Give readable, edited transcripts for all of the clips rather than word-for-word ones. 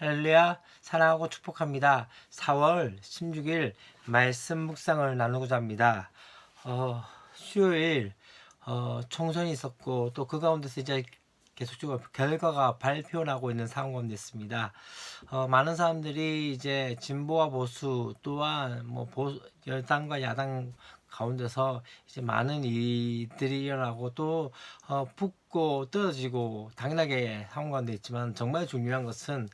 할렐루야, 사랑하고 축복합니다. 4월 16일 말씀 묵상을 나누고자 합니다. 수요일 총선이 있었고 또 그 가운데서 이제 계속적으로 결과가 발표나고 있는 상황 가운데 있습니다. 많은 사람들이 이제 진보와 보수 또한 여당과 야당 가운데서 이제 많은 일들이 일어나고 또 붙고 떨어지고 당연하게 상황 가운데 있지만 정말 중요한 것은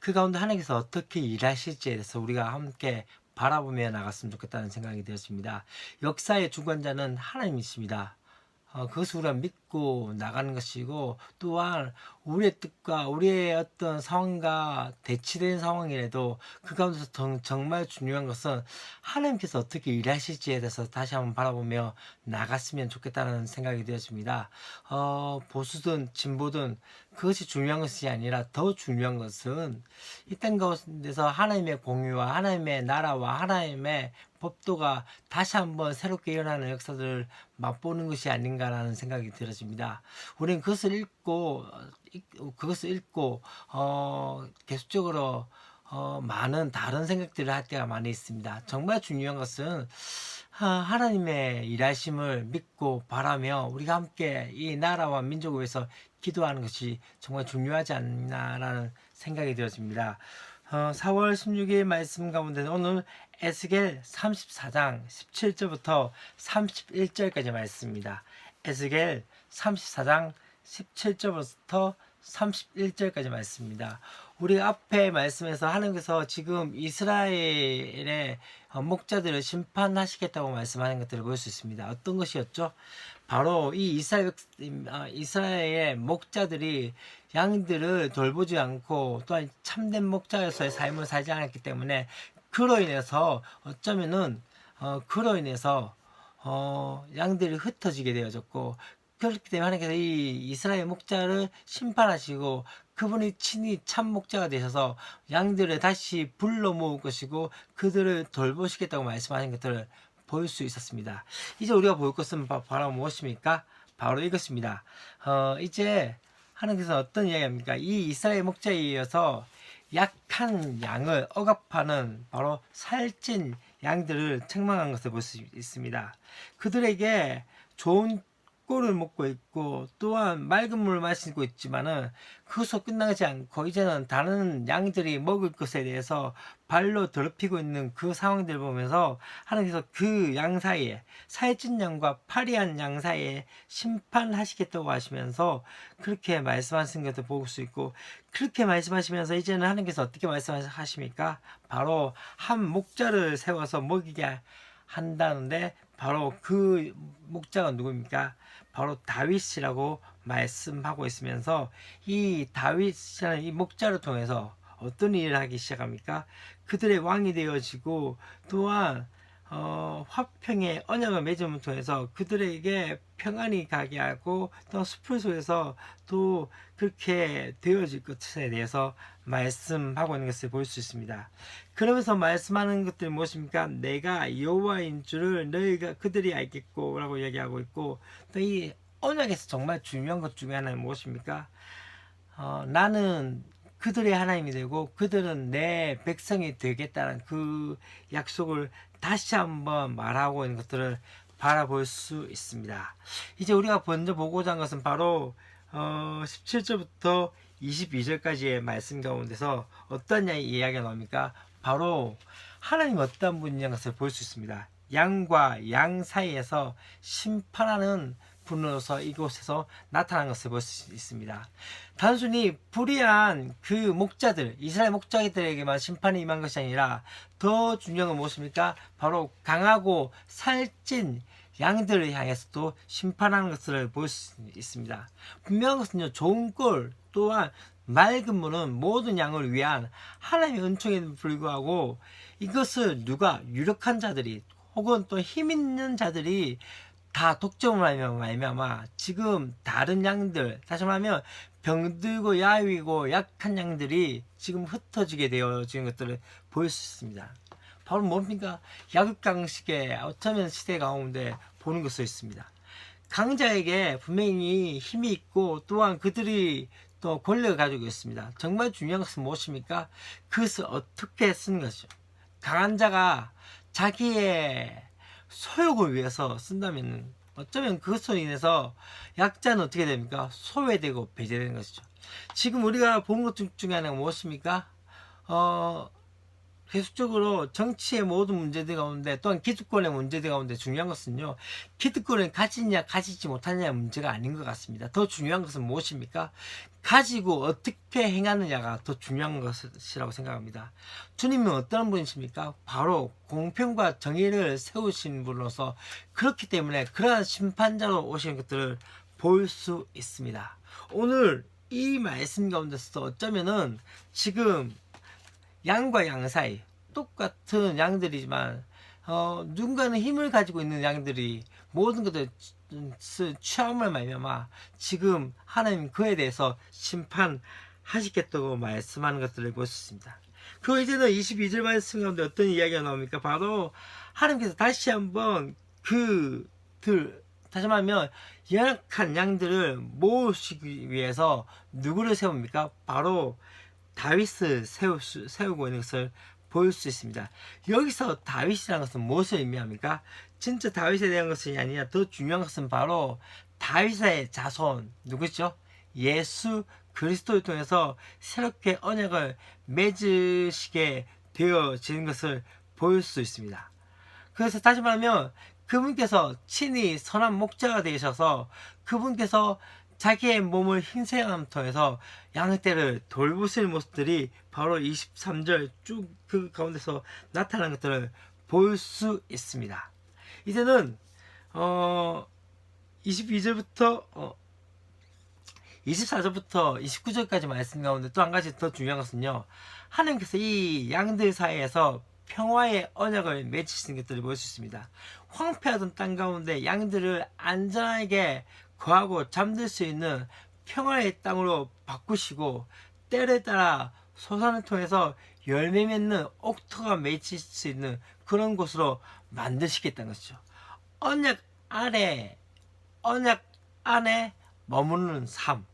그 가운데 하나님께서 어떻게 일하실지에 대해서 우리가 함께 바라보며 나갔으면 좋겠다는 생각이 되었습니다. 역사의 주관자는 하나님이십니다. 그것을 우리가 믿고 나가는 것이고 또한 우리의 뜻과 우리의 어떤 상황과 대치된 상황이라도 그 가운데서 정말 중요한 것은 하나님께서 어떻게 일하실지에 대해서 다시 한번 바라보며 나갔으면 좋겠다는 생각이 되었습니다. 보수든 진보든 그것이 중요한 것이 아니라 더 중요한 것은 이 땅 가운데서 하나님의 공유와 하나님의 나라와 하나님의 법도가 다시 한번 새롭게 일어나는 역사들을 맛보는 것이 아닌가라는 생각이 들어집니다. 우리는 그것을 읽고 계속적으로 많은 다른 생각들을 할 때가 많이 있습니다. 정말 중요한 것은 하나님의 일하심을 믿고 바라며 우리가 함께 이 나라와 민족을 위해서 기도하는 것이 정말 중요하지 않나라는 생각이 되어집니다. 4월 16일 말씀 가운데 오늘 에스겔 34장 17절부터 31절까지 말씀입니다. 에스겔 34장 17절부터 31절까지 말씀입니다. 우리 앞에 말씀에서 하나님께서 지금 이스라엘의 목자들을 심판하시겠다고 말씀하는 것들을 볼 수 있습니다. 어떤 것이었죠? 바로 이 이스라엘의 목자들이 양들을 돌보지 않고 또한 참된 목자로서의 삶을 살지 않았기 때문에 그로 인해서 양들이 흩어지게 되어졌고, 그렇기 때문에 하나님께서 이 이스라엘 목자를 심판하시고 그분이 친히 참 목자가 되셔서 양들을 다시 불러 모을 것이고 그들을 돌보시겠다고 말씀하신 것들을 볼 수 있었습니다. 이제 우리가 볼 것은 바로 무엇입니까? 바로 이것입니다. 이제 하나님께서 어떤 이야기합니까? 이 이스라엘 목자에 이어서 약한 양을 억압하는 바로 살찐 양들을 책망한 것을 볼 수 있습니다. 그들에게 좋은 꿀을 먹고 있고 또한 맑은 물을 마시고 있지만은 그것으로 끝나지 않고 이제는 다른 양들이 먹을 것에 대해서 발로 더럽히고 있는 그 상황들을 보면서 하나님께서 그 양 사이에 살찐 양과 파리한 양 사이에 심판하시겠다고 하시면서 그렇게 말씀하신 것도 볼 수 있고, 그렇게 말씀하시면서 이제는 하나님께서 어떻게 말씀하십니까? 바로 한 목자를 세워서 먹이게 한다는데 바로 그 목자가 누구입니까? 바로 다윗이라고 말씀하고 있으면서 이 다윗이라는 이 목자를 통해서 어떤 일을 하기 시작합니까? 그들의 왕이 되어지고 또한 화평의 언약을 맺음을 통해서 그들에게 평안이 가게 하고 또 숲을 속에서 또 그렇게 되어질 것에 대해서 말씀하고 있는 것을 볼 수 있습니다. 그러면서 말씀하는 것들이 무엇입니까? 내가 여호와인 줄을 그들이 알겠고 라고 얘기하고 있고, 또 이 언약에서 정말 중요한 것 중에 하나는 무엇입니까? 나는 그들의 하나님이 되고 그들은 내 백성이 되겠다는 그 약속을 다시 한번 말하고 있는 것들을 바라볼 수 있습니다. 이제 우리가 먼저 보고자 한 것은 바로 17절부터 22절까지의 말씀 가운데서 어떤 이야기가 나옵니까? 바로 하나님 어떤 분이냐는 것을 볼 수 있습니다. 양과 양 사이에서 심판하는 분으로서 이곳에서 나타난 것을 볼 수 있습니다. 단순히 불의한 그 목자들, 이스라엘 목자들에게만 심판이 임한 것이 아니라 더 중요한 건 무엇입니까? 바로 강하고 살찐 양들을 향해서도 심판하는 것을 볼 수 있습니다. 분명한 것은요, 좋은 꼴 또한 맑은 물은 모든 양을 위한 하나님의 은총에도 불구하고 이것을 누가 유력한 자들이 혹은 또 힘 있는 자들이 다 독점을 말미암아 지금 다른 양들, 다시 말하면 병들고 야위고 약한 양들이 지금 흩어지게 되어지는 것들을 볼 수 있습니다. 바로 뭡니까? 약육강식의 어쩌면 시대 가운데 보는 것을 있습니다. 강자에게 분명히 힘이 있고 또한 그들이 또 권력을 가지고 있습니다. 정말 중요한 것은 무엇입니까? 그것을 어떻게 쓰는 것이죠. 강한 자가 자기의 소욕을 위해서 쓴다면 어쩌면 그것으로 인해서 약자는 어떻게 됩니까? 소외되고 배제되는 것이죠. 지금 우리가 본 것 중에 하나가 무엇입니까? 계속적으로 정치의 모든 문제들 가운데 또한 기득권의 문제들 가운데 중요한 것은요, 기득권을 가지냐 가지지 못하느냐의 문제가 아닌 것 같습니다. 더 중요한 것은 무엇입니까? 가지고 어떻게 행하느냐가 더 중요한 것이라고 생각합니다. 주님은 어떤 분이십니까? 바로 공평과 정의를 세우신 분으로서, 그렇기 때문에 그러한 심판자로 오신 것들을 볼 수 있습니다. 오늘 이 말씀 가운데서 어쩌면은 지금 양과 양 사이, 똑같은 양들이지만 누군가는 힘을 가지고 있는 양들이 모든 것을 취함을 말미암아 지금 하나님 그에 대해서 심판하시겠다고 말씀하는 것들을 볼 수 있습니다. 그 이제는 22절 말씀 가운데 어떤 이야기가 나옵니까? 바로 하나님께서 다시 한번 다시 말하면 연약한 양들을 모으시기 위해서 누구를 세웁니까? 바로 다윗을 세우고 있는 것을 볼 수 있습니다. 여기서 다윗이라는 것은 무엇을 의미합니까? 진짜 다윗에 대한 것이 아니라 더 중요한 것은 바로 다윗의 자손 누구죠? 예수 그리스도를 통해서 새롭게 언약을 맺으시게 되어지는 것을 볼 수 있습니다. 그래서 다시 말하면 그분께서 친히 선한 목자가 되셔서 그분께서 자기의 몸을 희생함을 통해서 양떼를 돌보실 모습들이 바로 23절 쭉 그 가운데서 나타나는 것들을 볼 수 있습니다. 이제는 22절부터 24절부터 29절까지 말씀 가운데 또 한 가지 더 중요한 것은요, 하나님께서 이 양들 사이에서 평화의 언약을 맺으시는 것들을 볼 수 있습니다. 황폐하던 땅 가운데 양들을 안전하게 거하고 잠들 수 있는 평화의 땅으로 바꾸시고, 때를 따라 소산을 통해서 열매 맺는 옥토가 맺힐 수 있는 그런 곳으로 만드시겠다는 것이죠. 언약 안에 머무르는 삶,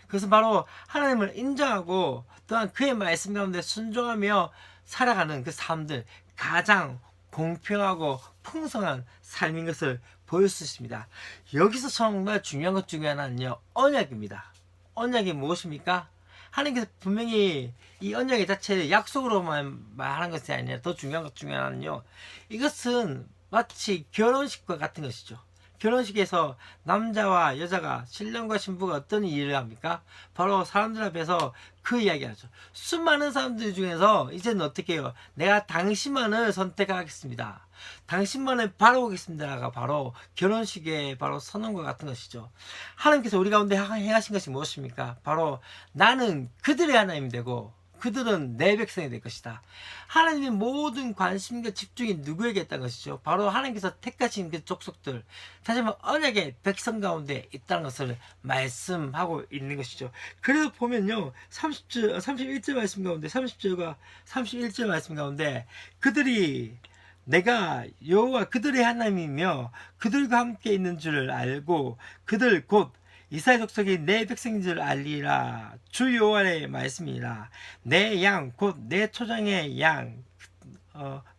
그것은 바로 하나님을 인정하고 또한 그의 말씀 가운데 순종하며 살아가는 그 삶들, 가장 공평하고 풍성한 삶인 것을 보일 수 있습니다. 여기서 정말 중요한 것 중에 하나는요, 언약입니다. 언약이 무엇입니까? 하나님께서 분명히 이 언약의 자체를 약속으로만 말하는 것이 아니라 더 중요한 것 중에 하나는요, 이것은 마치 결혼식과 같은 것이죠. 결혼식에서 남자와 여자가, 신랑과 신부가 어떤 일을 합니까? 바로 사람들 앞에서 그 이야기 하죠. 수많은 사람들 중에서 이제는 어떻게 해요? 내가 당신만을 선택하겠습니다. 당신만을 바라보겠습니다가 바로 결혼식의 바로 선언과 같은 것이죠. 하나님께서 우리 가운데 행하신 것이 무엇입니까? 바로 나는 그들의 하나님이 되고 그들은 내 백성이 될 것이다. 하나님의 모든 관심과 집중이 누구에게 있다는 것이죠. 바로 하나님께서 택하신 그 족속들, 다시 한번 언약의 백성 가운데 있다는 것을 말씀하고 있는 것이죠. 그래서 보면요, 31절 말씀 가운데, 30절과 31절 말씀 가운데 그들이 내가 여호와 그들의 하나님이며 그들과 함께 있는 줄을 알고 그들 곧 이스라엘 족속이 내 백성인 줄 알리라. 주 여호와의 말씀이라. 내 양 곧 내 초장의 양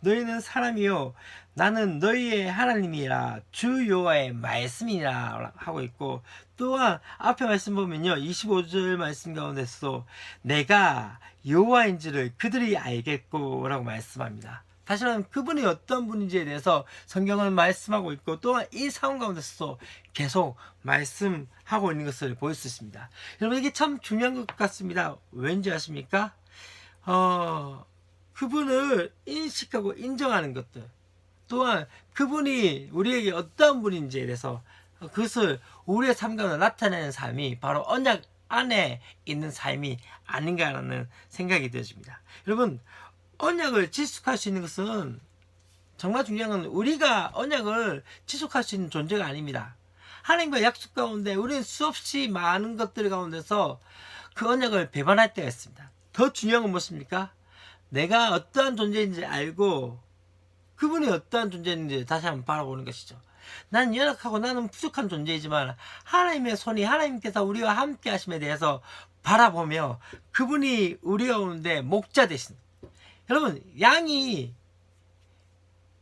너희는 사람이요 나는 너희의 하나님이라. 주 여호와의 말씀이라 하고 있고, 또한 앞에 말씀 보면요, 25절 말씀 가운데서 내가 여호와인지를 그들이 알겠고 라고 말씀합니다. 다시 말하면 그분이 어떤 분인지에 대해서 성경을 말씀하고 있고, 또한 이 상황 가운데서 계속 말씀하고 있는 것을 볼 수 있습니다. 여러분, 이게 참 중요한 것 같습니다. 왠지 아십니까? 그분을 인식하고 인정하는 것들, 또한 그분이 우리에게 어떤 분인지에 대해서 그것을 우리의 삶 가운데 나타내는 삶이 바로 언약 안에 있는 삶이 아닌가라는 생각이 들어집니다. 여러분, 언약을 지속할 수 있는 것은 정말 중요한 건 우리가 언약을 지속할 수 있는 존재가 아닙니다. 하나님과 약속 가운데 우리는 수없이 많은 것들 가운데서 그 언약을 배반할 때가 있습니다. 더 중요한 건 무엇입니까? 내가 어떠한 존재인지 알고 그분이 어떠한 존재인지 다시 한번 바라보는 것이죠. 난 연약하고 나는 부족한 존재이지만 하나님의 손이, 하나님께서 우리와 함께 하심에 대해서 바라보며 그분이 우리 가운데 목자 되신, 여러분 양이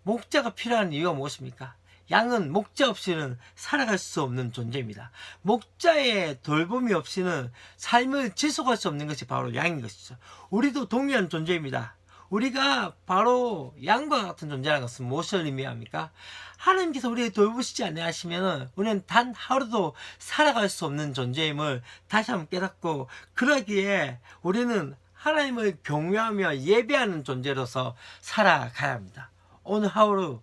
목자가 필요한 이유가 무엇입니까? 양은 목자 없이는 살아갈 수 없는 존재입니다. 목자의 돌봄이 없이는 삶을 지속할 수 없는 것이 바로 양인 것이죠. 우리도 동일한 존재입니다. 우리가 바로 양과 같은 존재라는 것은 무엇을 의미합니까? 하나님께서 우리를 돌보시지 아니하시면 우리는 단 하루도 살아갈 수 없는 존재임을 다시 한번 깨닫고, 그러기에 우리는 하나님을 경외하며 예배하는 존재로서 살아가야 합니다. 오늘 하루,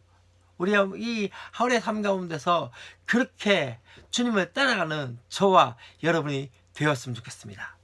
우리가 이 하루의 삶 가운데서 그렇게 주님을 따라가는 저와 여러분이 되었으면 좋겠습니다.